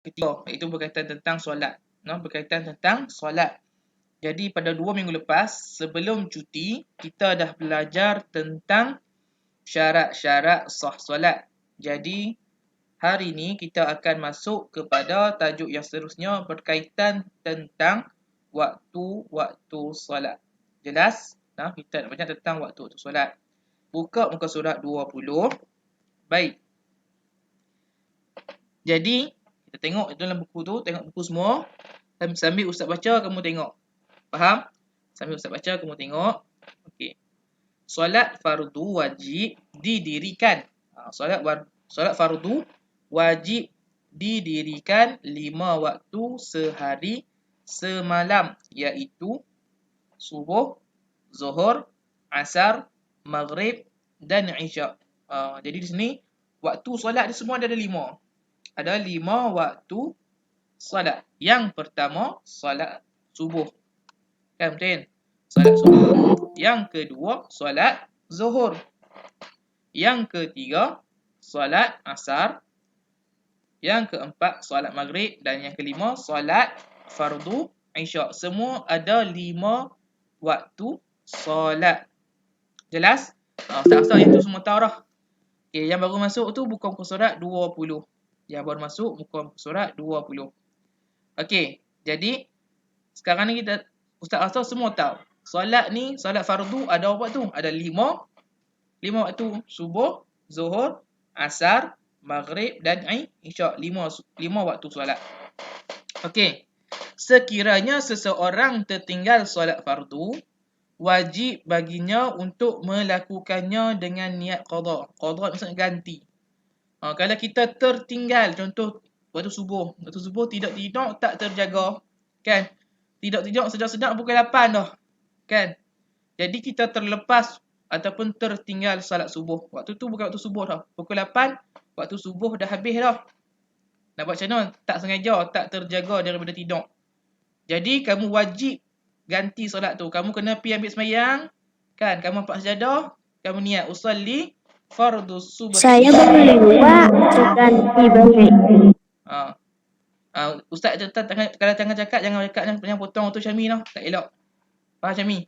ketiga, iaitu berkaitan tentang solat. Berkaitan tentang solat. Jadi pada 2 minggu lepas, sebelum cuti, kita dah belajar tentang syarat-syarat sah solat. Jadi hari ini kita akan masuk kepada tajuk yang seterusnya berkaitan tentang waktu-waktu solat. Jelas? Kita nak belajar tentang waktu-waktu solat. Buka muka surat 20. Baik. Jadi, kita tengok itu dalam buku tu, tengok buku semua. Sambil Ustaz baca, kamu tengok. Faham? Sambil Ustaz baca, kamu tengok. Okey. Solat fardu wajib didirikan. Solat fardu wajib didirikan 5 waktu sehari semalam, iaitu subuh, zuhur, asar, maghrib dan isyak. Jadi di sini waktu solat dia semua ada 5. Ada 5 waktu solat. Yang pertama solat subuh. Kan betul? Solat subuh. Yang kedua solat zuhur. Yang ketiga solat asar. Yang keempat solat maghrib dan yang kelima solat fardu isyak. Semua ada 5 waktu solat. Jelas? Ustaz-ustaz yang tu semua tahu dah. Okay, yang baru masuk tu buka muka surat 20. Yang baru masuk buka muka surat 20. Okey, jadi sekarang ni kita ustaz-ustaz semua tahu. Solat ni, solat fardu ada apa tu? Ada 5 waktu. Subuh, zuhur, asar, maghrib dan isyak. 5 waktu solat. Okey. Sekiranya seseorang tertinggal solat fardu, wajib baginya untuk melakukannya dengan niat qada. Qada maksudnya ganti. Kalau kita tertinggal, contoh waktu subuh tidak tidur, tak terjaga, kan? Tidak tidur sedap-sedap pukul 8 dah, kan? Jadi kita terlepas ataupun tertinggal salat subuh. Waktu tu bukan waktu subuh dah. Pukul 8 waktu subuh dah habis dah. Nak buat macam mana? Tak sengaja, tak terjaga daripada tidur. Jadi kamu wajib ganti solat tu. Kamu kena pergi ambil sembahyang, kan? Kamu nampak sajadah, kamu niat usalli fardus subhi. Saya boleh buat ganti balik. Ustaz kalau jangan cakap, jangan potong tu Syami lah. Tak elok. Faham Syami?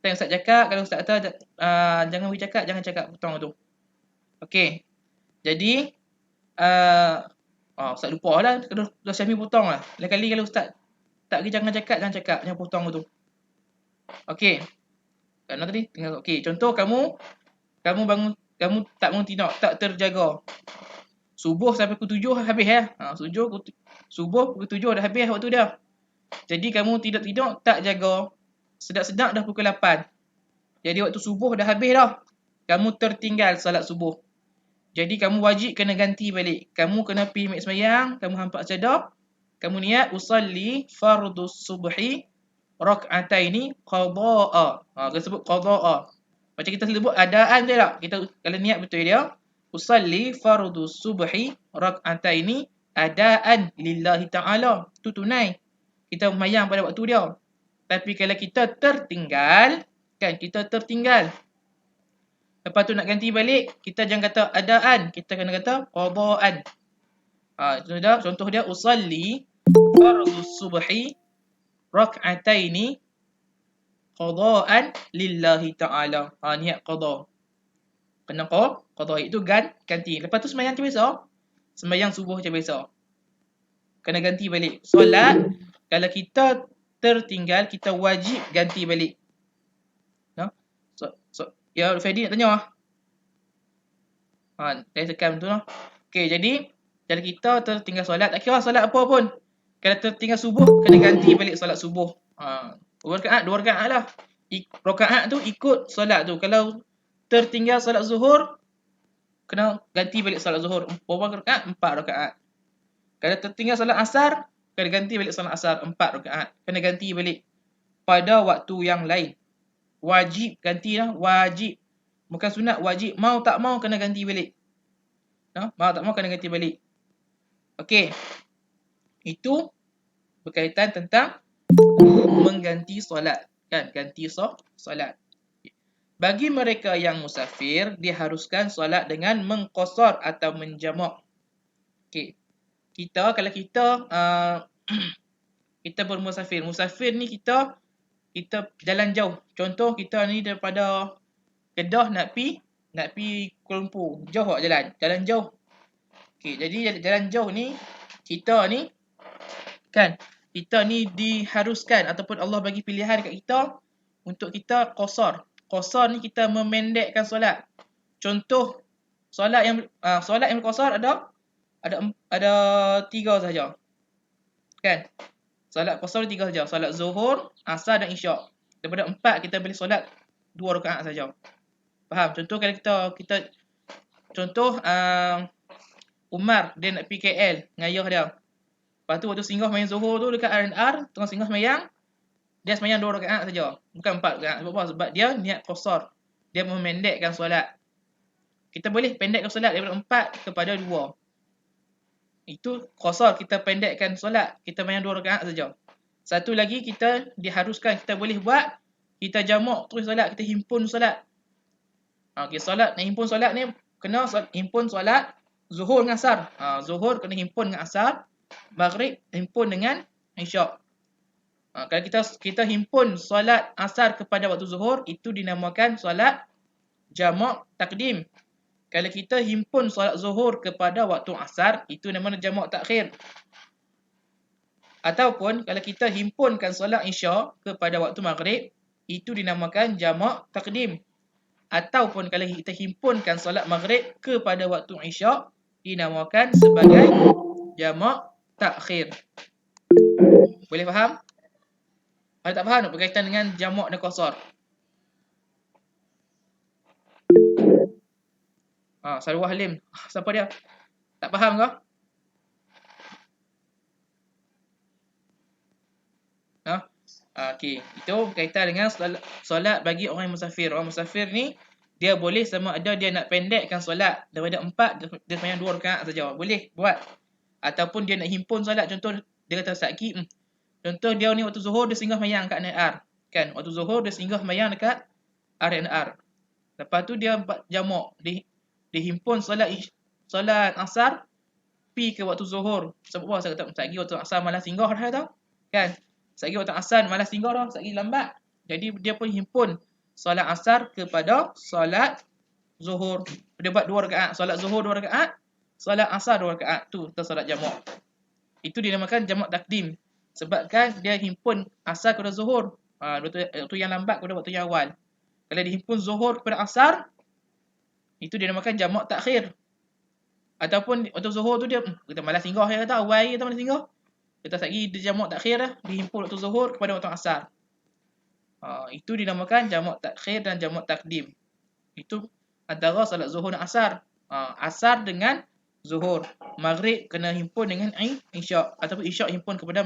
Ustaz cakap, kalau Ustaz kata jangan bagi cakap, jangan cakap potong tu. Okey. Jadi Ustaz lupa lah kalau Syami potong lah. Lain kali kalau Ustaz tak bagi jangan cakap, jangan potong tu. Okey. Kan tadi tinggal okey, contoh kamu bangun, kamu tak bangun tidur, tak terjaga. Subuh sampai pukul 7 habis ya. Subuh pukul 7 dah habis waktu dia. Jadi kamu tidur tak jaga. Sedap-sedap dah pukul 8. Jadi waktu subuh dah habis dah. Kamu tertinggal salat subuh. Jadi kamu wajib kena ganti balik. Kamu kena pergi ambil sembahyang, kamu hampak sajadah. Kamu niat usalli fardus subhi rak'ataini qada'a. Kita sebut qada'a. Macam kita sebut adaan je tak? Kita kalau niat betul dia, usalli fardus subhi rak'ataini adaan lillahi ta'ala. Itu tunai. Kita sembahyang pada waktu dia. Tapi kalau kita tertinggal, kan, kita tertinggal. Lepas tu nak ganti balik, kita jangan kata adaan, kita kena kata qada'an. Contoh dia usalli fardus subhi rak'ataini qada'an lillahi ta'ala. Niat qada. Kena qada itu ganti. Lepas tu sembahyang macam biasa. Sembahyang subuh macam biasa. Kena ganti balik. Solat kalau kita tertinggal, kita wajib ganti balik. Ya, Fadi nak tanya lah. Saya tekan betul lah. Okey, jadi kalau kita tertinggal solat, tak kira solat apa pun. Kalau tertinggal subuh, kena ganti balik solat subuh. 2 rakaat lah. Rakaat tu ikut solat tu. Kalau tertinggal solat zuhur, kena ganti balik solat zuhur. Berapa rakaat? 4 rakaat. Kalau tertinggal solat asar, kena ganti balik solat asar 4 rakaat. Kena ganti balik pada waktu yang lain. Wajib ganti lah, wajib. Bukan sunat, wajib. Mau tak mau kena ganti balik. Mau tak mau kena ganti balik. Okey. Itu berkaitan tentang mengganti solat, kan? Ganti solat. Bagi mereka yang musafir, diharuskan solat dengan mengqasar atau menjamak. Okey. kalau kita kita bermusafir. Musafir ni kita jalan jauh. Contoh kita ni daripada Kedah nak pi Kuala Lumpur. Jauh tak jalan jauh. Okey, jadi jalan jauh ni kita ni kan, kita ni diharuskan ataupun Allah bagi pilihan dekat kita untuk kita qasar. Qasar ni kita memendekkan solat. Contoh solat yang qasar ada 3 saja. Kan? Solat qasar 3 saja. Solat Zuhur, Asar dan Isyak. Daripada 4 kita boleh solat 2 rakaat saja. Faham? Contoh kalau kita contoh Umar dia nak pergi KL dengan ayah dia. Lepas tu waktu singgah main Zuhur tu dekat R&R, tengah singgah semayang, dia semayang 2 rakaat saja. Bukan 4 rakaat. Sebab apa? Sebab dia niat qasar. Dia memendekkan solat. Kita boleh pendekkan solat daripada 4 kepada 2. Itu qasar, kita pendekkan solat. Kita main 2 rakaat saja. Satu lagi kita diharuskan, kita boleh buat, kita jamak terus solat, kita himpun solat. Okey, solat, nak himpun solat ni kena himpun solat Zuhur dengan Asar. Zuhur kena himpun dengan Asar, Maghrib himpun dengan Isyak. Kalau kita himpun solat Asar kepada waktu Zuhur, itu dinamakan solat jamak takdim. Kalau kita himpun solat Zuhur kepada waktu Asar, itu namanya jamak takhir. Ataupun kalau kita himpunkan solat Isyak kepada waktu Maghrib, itu dinamakan jamak takdim. Ataupun kalau kita himpunkan solat Maghrib kepada waktu Isyak, dinamakan sebagai jamak takhir. Boleh faham? Ada tak faham berkaitan dengan jamak dan qasar? Sarwah Halim. Siapa dia? Tak faham ke? Okey, itu berkaitan dengan solat bagi orang yang musafir. Orang musafir ni dia boleh sama ada dia nak pendekkan solat daripada 4, dia semayang 2 rakaat saja. Boleh buat. Ataupun dia nak himpun solat, contoh dia kata Saki. Contoh dia ni waktu Zuhur dia singgah mayang kat R&R. Kan, waktu Zuhur dia singgah mayang dekat R&R. Lepas tu dia buat jamak, dia himpun solat Asar pi ke waktu Zuhur. Sebab apa saya kata Saki waktu Asar malah singgah dah tau. Kan? Sagi waktu Asar malas singgah dah, sagi lambat. Jadi dia pun himpun solat Asar kepada solat Zuhur. Dia buat 2 rakaat, solat Zuhur 2 rakaat, solat Asar 2 rakaat. Tu kita solat jamak. Itu dinamakan jamak takdim. Sebabkan dia himpun Asar kepada Zuhur. Waktu yang lambat kepada waktu yang awal. Kalau dihimpun Zuhur kepada Asar, itu dinamakan jamak takhir. Ataupun waktu Zuhur tu dia kita malas singgah, dia kata awal kita malas singgah. Kita lagi dia jamak takhir dah, dihimpun waktu Zuhur kepada waktu Asar. Itu dinamakan jamak takhir dan jamak takdim. Itu antara salat Zuhur dan Asar. Asar dengan Zuhur. Maghrib kena himpun dengan Isyak. Ataupun Isyak himpun kepada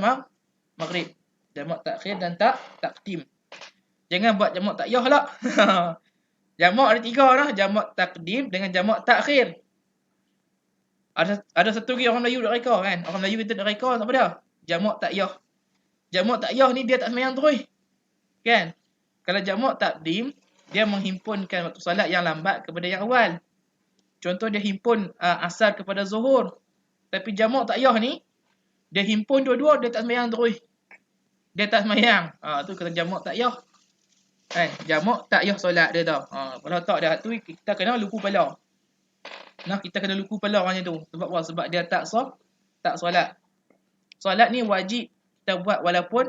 Maghrib. Jamak takhir dan takdim. Jangan buat jamak takyah lah. Jamak ada 3 dah. Jamak takdim dengan jamak takhir. Ada satu lagi orang Melayu nak reka kan. Orang Melayu kita nak reka apa dia? Jamak takyah. Jamak takyah ni dia tak semayang terus. Kan? Kalau jamak takdim, dia menghimpunkan waktu salat yang lambat kepada yang awal. Contoh dia himpun Asar kepada Zuhur. Tapi jamak takyah ni, dia himpun dua-dua, dia tak semayang terus. Dia tak semayang. Tu kata jamak takyah. Kan? Jamak takyah solat dia tau. Kalau tak dah tu, kita kena luku pala. Kita kena luku pala orang tu. Sebab apa? Sebab dia tak solat. Solat ni wajib kita buat walaupun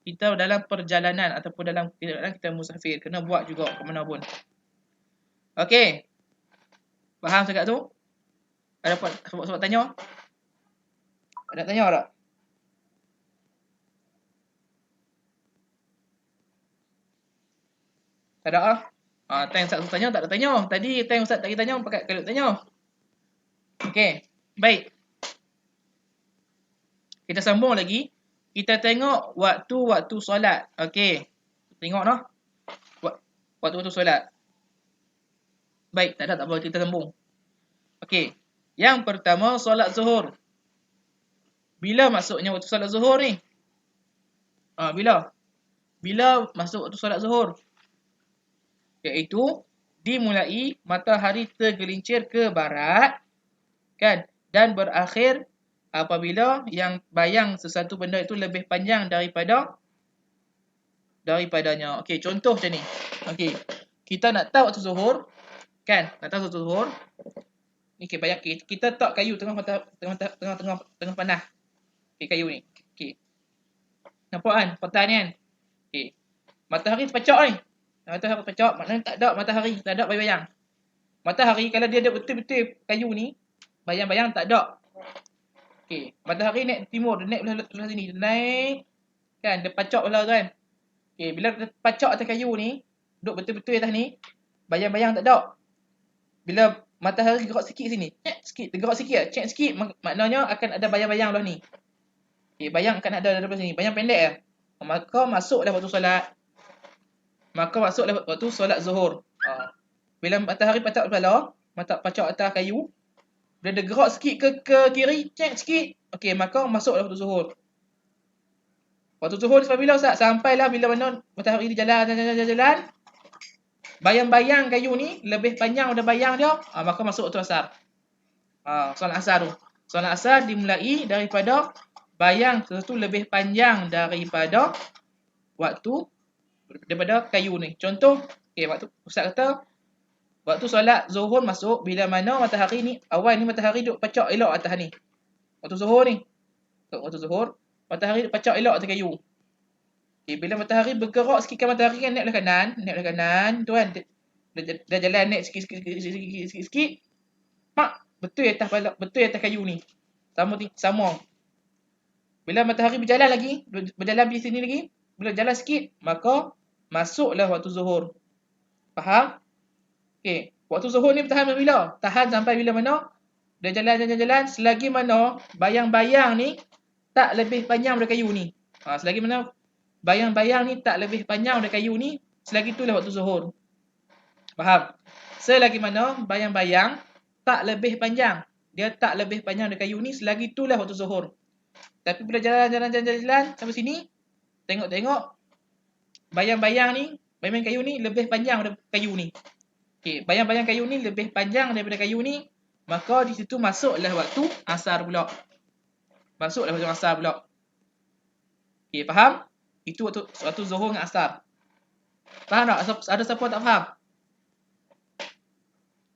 kita dalam perjalanan ataupun dalam kita musafir. Kena buat juga ke mana pun. Okey. Faham cakap tu? Ada sobat tanya? Ada tanya tak? Tak ada lah. Time Ustaz tanya tak ada tanya. Tadi time Ustaz tak tanya pakai kalau tanya. Okey. Baik. Kita sambung lagi. Kita tengok waktu-waktu solat. Okey. Tengok noh. Waktu-waktu solat. Baik, tak apa kita sambung. Okey. Yang pertama solat Zuhur. Bila masuknya waktu solat Zuhur ni? Bila? Bila masuk waktu solat Zuhur? Iaitu dimulai matahari tergelincir ke barat kan, dan berakhir Apabila yang bayang sesuatu benda itu lebih panjang daripadanya. Okey, contoh macam ni. Okey. Kita nak tahu waktu zuhur, kan? Nak tahu waktu zuhur. Ni bayang kita tak kayu tengah panah. Okey, kayu ni. Okey. Nampak kan? Petang ni kan? Okey. Matahari terpecah ni. Matahari terpecah, maknanya tak ada matahari, tak ada bayang-bayang. Matahari kalau dia ada betul-betul kayu ni, bayang-bayang tak ada. Okey, matahari naik timur, dia naik belah sini, dia naik kan, dia pacak belah tu kan. Okey, bila dia pacak atas kayu ni, duduk betul-betul atas ni, bayang-bayang tak ada. Bila matahari gerak sikit sini, cek sikit, dia gerak sikit, cek sikit, maknanya akan ada bayang-bayang belah ni. Okey, bayang akan ada daripada sini, bayang pendek je. Maka masuklah waktu solat. Waktu solat zuhur. Bila matahari pacak kepala, pacak atas kayu, bila dia gerak sikit ke kiri, cek sikit. Okey, maka masuklah waktu zuhur. Waktu zuhur sampai bila Ustaz? Sampailah bila mana matahari dia jalan. Bayang-bayang kayu ni lebih panjang daripada bayang dia, maka masuk waktu asar. Solat asar tu. Solat asar dimulai daripada bayang sesuatu lebih panjang daripada kayu ni. Contoh, okey, waktu Ustaz kata waktu solat zuhur masuk bila mana matahari ni, awal ni matahari duk pacak elok atas ni. Waktu zuhur ni. Waktu zuhur, matahari duk pacak elok atas kayu. Okay, bila matahari bergerak sikit kan, matahari kan naik belah kanan tu kan. Dia jalan naik sikit. Pak, betul atas kayu ni. Sama. Bila matahari berjalan di sini lagi, bila jalan sikit, maka masuklah waktu zuhur. Faham? Okey, waktu zuhur ni bertahan sampai bila? Tahan sampai bila mana? Dia jalan selagi mana bayang-bayang ni tak lebih panjang daripada kayu ni. Selagi mana bayang-bayang ni tak lebih panjang daripada kayu ni, selagi itulah waktu zuhur. Faham? Selagi mana bayang-bayang tak lebih panjang, dia tak lebih panjang daripada kayu ni, selagi itulah waktu zuhur. Tapi bila jalan sampai sini, tengok bayang-bayang kayu ni lebih panjang daripada kayu ni. Okey, bayang-bayang kayu ni lebih panjang daripada kayu ni, maka di situ masuklah waktu asar pula. Okey, faham? Itu waktu zuhur dengan asar. Faham tak? Ada siapa tak faham?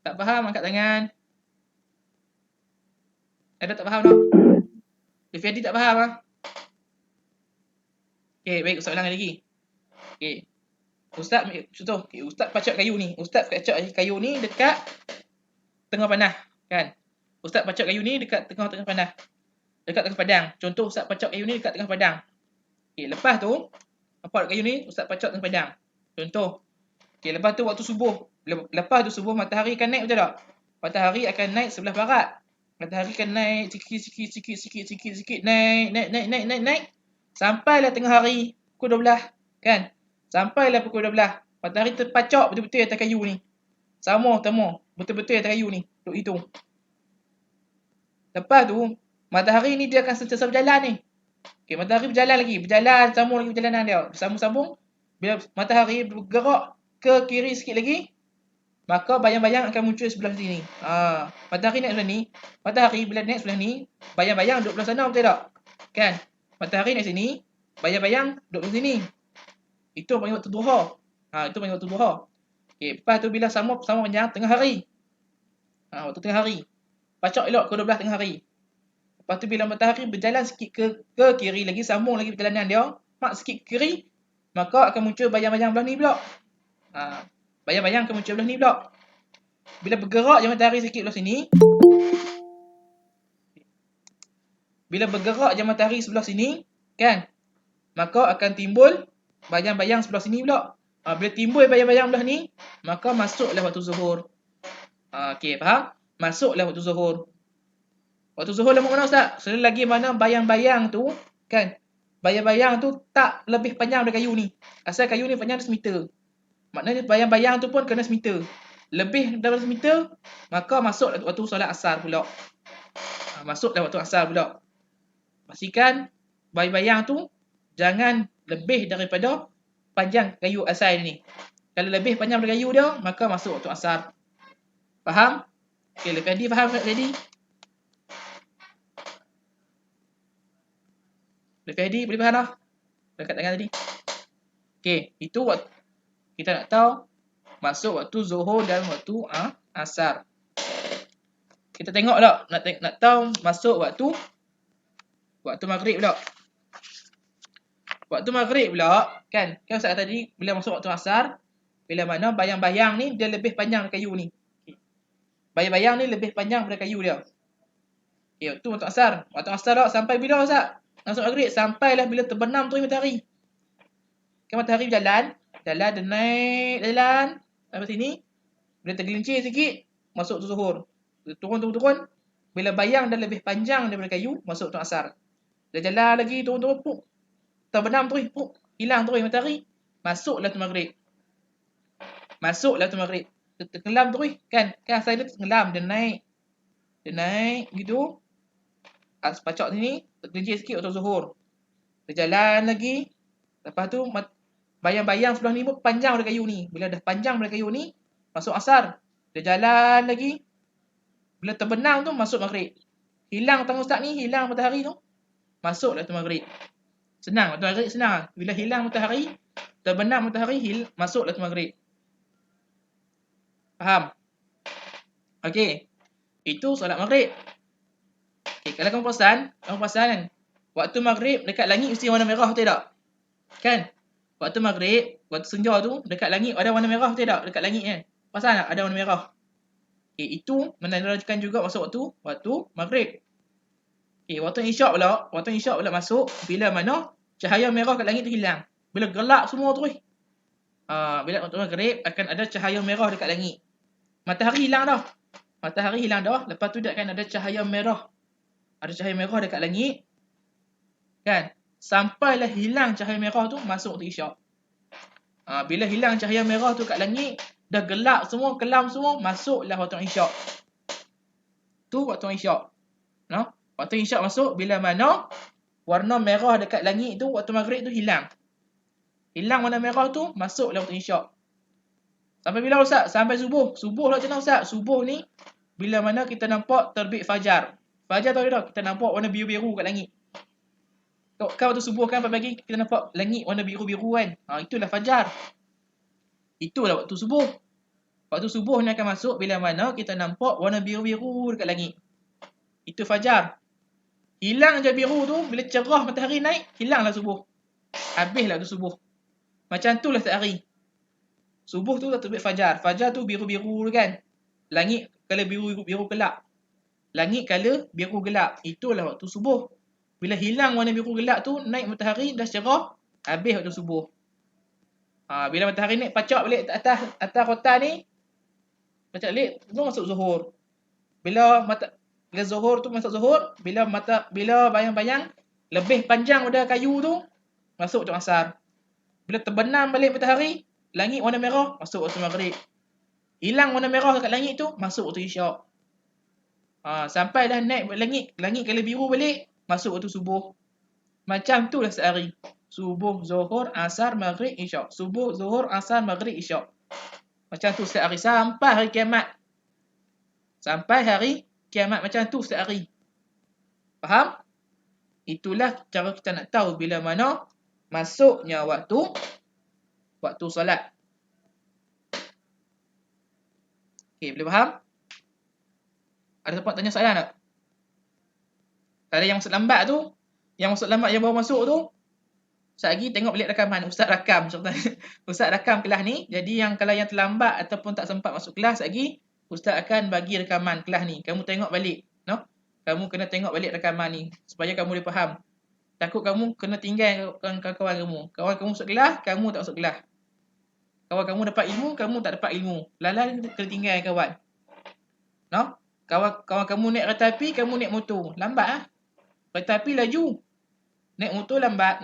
Tak faham, angkat tangan. Ada tak faham tak? Fadi tak faham ah? Okey, baik, Ustaz ulang lagi. Okey. Ustaz contoh, Ustaz pacak kayu ni. Ustaz pacak kayu ni dekat tengah panah, kan? Ustaz pacak kayu ni dekat tengah panah. Dekat tengah padang. Contoh Ustaz pacak kayu ni dekat tengah padang. Okey, lepas tu nampak kayu ni Ustaz pacak tengah padang. Contoh. Okey, lepas tu waktu subuh. Lepas tu subuh matahari akan naik, betul tak? Matahari akan naik sebelah barat. Matahari akan naik sikit naik. Sampailah tengah hari pukul 12, kan? Sampailah pukul 12. Matahari terpacak betul-betul atas kayu ni. Sama betul-betul atas kayu ni. Duk hitung. Lepas tu matahari ni dia akan sentiasa berjalan ni. Okey, matahari berjalan sambung lagi perjalanan dia. Sambung. Bila matahari bergerak ke kiri sikit lagi, maka bayang-bayang akan muncul sebelah sini. Matahari naik sebelah ni. Matahari bila naik sebelah ni, bayang-bayang duduk belah sana, betul tak? Kan? Matahari naik sini, bayang-bayang duduk belah sini. Itu panggil waktu duha. Okey, lepas tu bila sama panjang tengah hari. Waktu tengah hari. Pacak elok ke 12 tengah hari. Lepas tu bila matahari berjalan sikit ke kiri lagi, sambung lagi perjalanan dia, sikit ke kiri, maka akan muncul bayang-bayang belah ni pula. Bayang-bayang akan muncul belah ni pula. Bila bergerak je matahari sikit belah sini, sebelah sini, kan? Maka akan timbul bayang-bayang sebelah sini pula. Bila timbul bayang-bayang belah ni, maka masuklah waktu zuhur. Okey, faham? Masuklah waktu zuhur. Waktu zuhur lama mana Ustaz? Selagi mana bayang-bayang tu, kan? Bayang-bayang tu tak lebih panjang dari kayu ni. Asal kayu ni panjang 1 meter. Maknanya bayang-bayang tu pun kena 1 meter. Lebih daripada 1 meter, maka masuk waktu solat asar pula. Masuklah waktu asar pula. Pastikan bayang-bayang tu jangan lebih daripada panjang kayu asal ni. Kalau lebih panjang daripada kayu dia, maka masuk waktu asar. Faham? Okey, Fadi faham tak tadi? Lebih Hadi boleh faham dah? Dekat tangan tadi. Okey, itu waktu kita nak tahu masuk waktu Zuhur dan waktu Asar. Kita tengok tak nak tahu masuk waktu Maghrib pula. Waktu Maghrib pula kan Ustaz tadi bila masuk waktu Asar, bila mana bayang-bayang ni dia lebih panjang daripada kayu ni. Bayang-bayang ni lebih panjang daripada kayu dia. Okey, waktu Asar. Waktu Asar tak sampai bila Ustaz? Masuk Maghrib sampailah bila terbenam tu matahari. Kan matahari berjalan, dia naik jalan sampai sini. Bila tergelincir sikit, masuk tu Zuhur. Turun. Bila bayang dah lebih panjang daripada kayu, masuk tu Asar. Dia jalan lagi, turun, puk. Terbenam terus, puk. Hilang terus matahari. Masuklah tu Maghrib. Tenggelam terus, kan? Kan asal dia tenggelam, dia naik gitu. Pacak sini, tergelincir sikit waktu Zuhur. Dia jalan lagi. Lepas tu bayang-bayang sebelah ni pun panjang daripada kayu ni. Bila dah panjang daripada kayu ni, masuk Asar. Dia jalan lagi. Bila terbenam tu masuk Maghrib. Hilang tanggung Ustaz ni, hilang matahari tu. Masuklah tu Maghrib. Senang, waktu Maghrib senang. Bila hilang matahari, terbenam matahari, masuklah tu Maghrib. Faham? Okey. Itu solat Maghrib. Okey, kalau kamu perasan kan, waktu Maghrib dekat langit mesti warna merah betul tak? Kan? Waktu Maghrib, waktu senja tu dekat langit ada warna merah betul tak? Dekat langit kan? Perasan tak ada warna merah? Okey, itu menandakan juga masuk waktu Maghrib. Okey, waktu Isyak pula masuk bila mana cahaya merah kat langit tu hilang. Bila gelap semua tu bila waktu Maghrib akan ada cahaya merah dekat langit. Matahari hilang dah. Lepas tu dia akan ada cahaya merah. Ada cahaya merah dekat langit. Kan? Sampailah hilang cahaya merah tu masuk waktu Isyak. Bila hilang cahaya merah tu kat langit, dah gelap semua, kelam semua, masuklah waktu Isyak. Tu waktu Isyak. No? Waktu Isyak masuk bila mana warna merah dekat langit tu waktu Maghrib tu hilang. Hilang warna merah tu, masuklah waktu Isyak. Sampai bila Ustaz? Sampai subuh. Subuh lah macam mana Ustaz? Subuh ni bila mana kita nampak terbit fajar. Fajar tahu tak? Kita nampak warna biru-biru kat langit. Kan waktu subuh kan pagi kita nampak langit warna biru-biru kan? Itulah fajar. Itulah waktu subuh. Waktu subuh ni akan masuk bila mana kita nampak warna biru-biru dekat langit. Itu fajar. Hilang je biru tu, bila cerah matahari naik, hilanglah subuh. Habislah tu subuh. Macam tu lah setiap hari. Subuh tu terbit fajar. Fajar tu biru-biru kan? Langit color biru gelap. Langit color biru gelap. Itulah waktu subuh. Bila hilang warna biru gelap tu, naik matahari, dah cerah, habis waktu subuh. Bila matahari naik pacak balik atas kota ni, pacak balik, tu masuk Zuhur. Bila Zuhur tu masuk Zuhur, bila bayang-bayang lebih panjang pada kayu tu, masuk waktu Asar. Bila terbenam balik matahari, langit warna merah, masuk waktu Maghrib. Hilang warna merah dekat langit tu, masuk waktu Isyak. Sampai dah naik langit color biru balik, masuk waktu subuh. Macam tu lah sehari. Subuh, Zuhur, Asar, Maghrib, Isyak. Subuh, Zuhur, Asar, Maghrib, Isyak. Macam tu setiap hari sampai hari kiamat. Sampai hari kiamat macam tu setiap hari. Faham? Itulah cara kita nak tahu bila mana masuknya waktu solat. Okey, boleh faham? Ada tempat tanya soalan tak? Ada yang masuk lambat tu, yang baru masuk tu, Ustaz lagi tengok balik rakaman. Ustaz rakam kelas ni. Jadi kalau yang terlambat ataupun tak sempat masuk kelas lagi, Ustaz akan bagi rakaman kelas ni. Kamu tengok balik, no? Kamu kena tengok balik rakaman ni supaya kamu boleh faham. Takut kamu kena tinggal kawan-kawan kamu. Kawan kamu masuk kelas, kamu tak masuk kelas. Kawan kamu dapat ilmu, kamu tak dapat ilmu. Lalang kena tinggal kawan. No? Kawan kamu naik kereta api, kamu naik motor. Lambat ah. Kereta api laju. Naik motor lambat.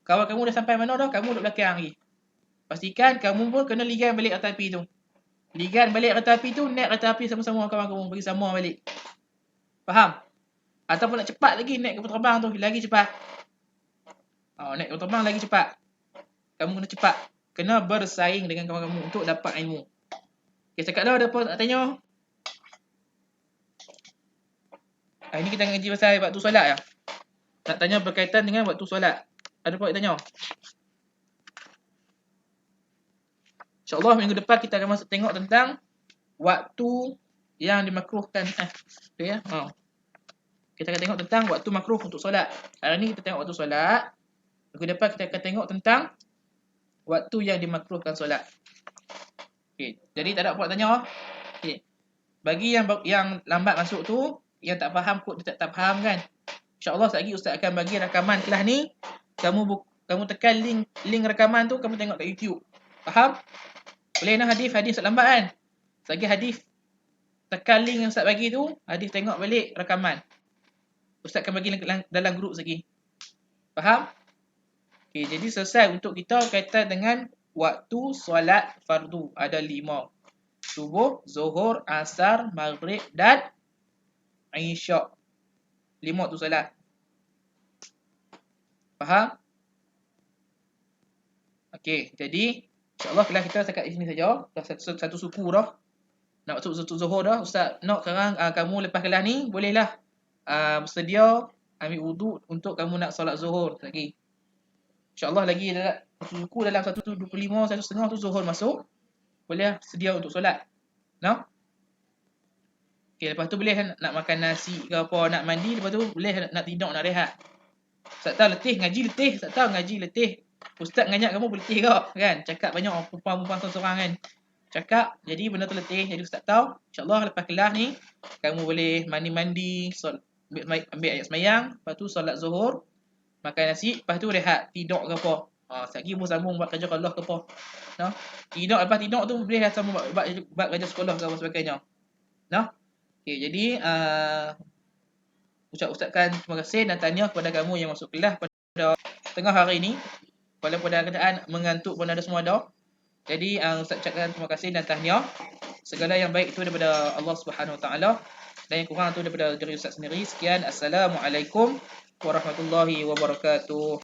Kawan kamu dah sampai mana dah, kamu duduk belakang lagi. Pastikan kamu pun kena ligan balik kereta api tu. Ligan balik kereta api tu, naik kereta api sama-sama kawan kamu, bagi sama balik. Faham? Ataupun nak cepat lagi naik kapal terbang tu, lagi cepat. Naik kapal terbang lagi cepat. Kamu kena cepat. Kena bersaing dengan kawan kamu untuk dapat ilmu. Okay, cakap dah ada apa nak tanya? Ini kita ngaji pasal waktu solat ya. nak tanya berkaitan dengan waktu solat. Ada apa nak tanya? InsyaAllah minggu depan kita akan masuk tengok tentang waktu yang dimakruhkan. Okay, ya. Kita akan tengok tentang waktu makruh untuk solat. Hari ni kita tengok waktu solat. Minggu depan kita akan tengok tentang waktu yang dimakruhkan solat. Okay, jadi tak ada apa nak tanya. Okay. Bagi yang lambat masuk tu, yang tak faham kod dia tak faham kan. InsyaAllah sekejap lagi Ustaz akan bagi rakaman kelas ni. Kamu tekan link rakaman tu, kamu tengok kat YouTube. Faham? Boleh nak hadis Ustaz lambat kan? Sekejap hadis tekan link yang Ustaz bagi tu, hadis tengok balik rakaman. Ustaz akan bagi dalam grup lagi. Faham? Okay, jadi selesai untuk kita kaitan dengan waktu solat fardu. Ada 5. Subuh, Zuhur, Asar, Maghrib dan Isyak. 5 tu solat. Faham? Okey, jadi insya-Allah kelas kita setakat di sini saja. Dah satu suku dah. Nak masuk satu Zuhur dah. Ustaz nak sekarang kamu lepas kelas ni bolehlah bersedia ambil wuduk untuk kamu nak solat Zuhur lagi. InsyaAllah lagi satu suku dalam 1.25, 1.5 tu Zuhur masuk. Boleh sedia untuk solat. No? Okey, lepas tu boleh nak makan nasi ke apa, nak mandi, lepas tu boleh nak tidur, nak rehat. Ustaz tahu letih, ngaji letih. Ustaz tahu ngaji letih. Ustaz ngajak kamu letih ke kan? Cakap banyak orang perempuan seorang kan. Cakap, jadi benda tu letih. Jadi Ustaz tahu, insya-Allah lepas kelas ni kamu boleh mandi-mandi, ambil ayat semayang, lepas tu solat Zuhur, makan nasi, lepas tu rehat, tidur ke apa. Sekejap lagi sambung buat kerja sekolah ke apa. No? Tidur, lepas tidur tu boleh sambung buat kerja sekolah ke apa sebagainya. No? Okey, jadi ucapkan terima kasih dan tanya kepada kamu yang masuk kelas pada tengah hari ini. Walaupun dalam keadaan mengantuk pun ada semua dah. Jadi Ustaz ucapkan terima kasih dan tahniah. Segala yang baik itu daripada Allah Subhanahu Wa Taala dan yang kurang itu daripada diri Ustaz sendiri. Sekian, Assalamualaikum warahmatullahi wabarakatuh.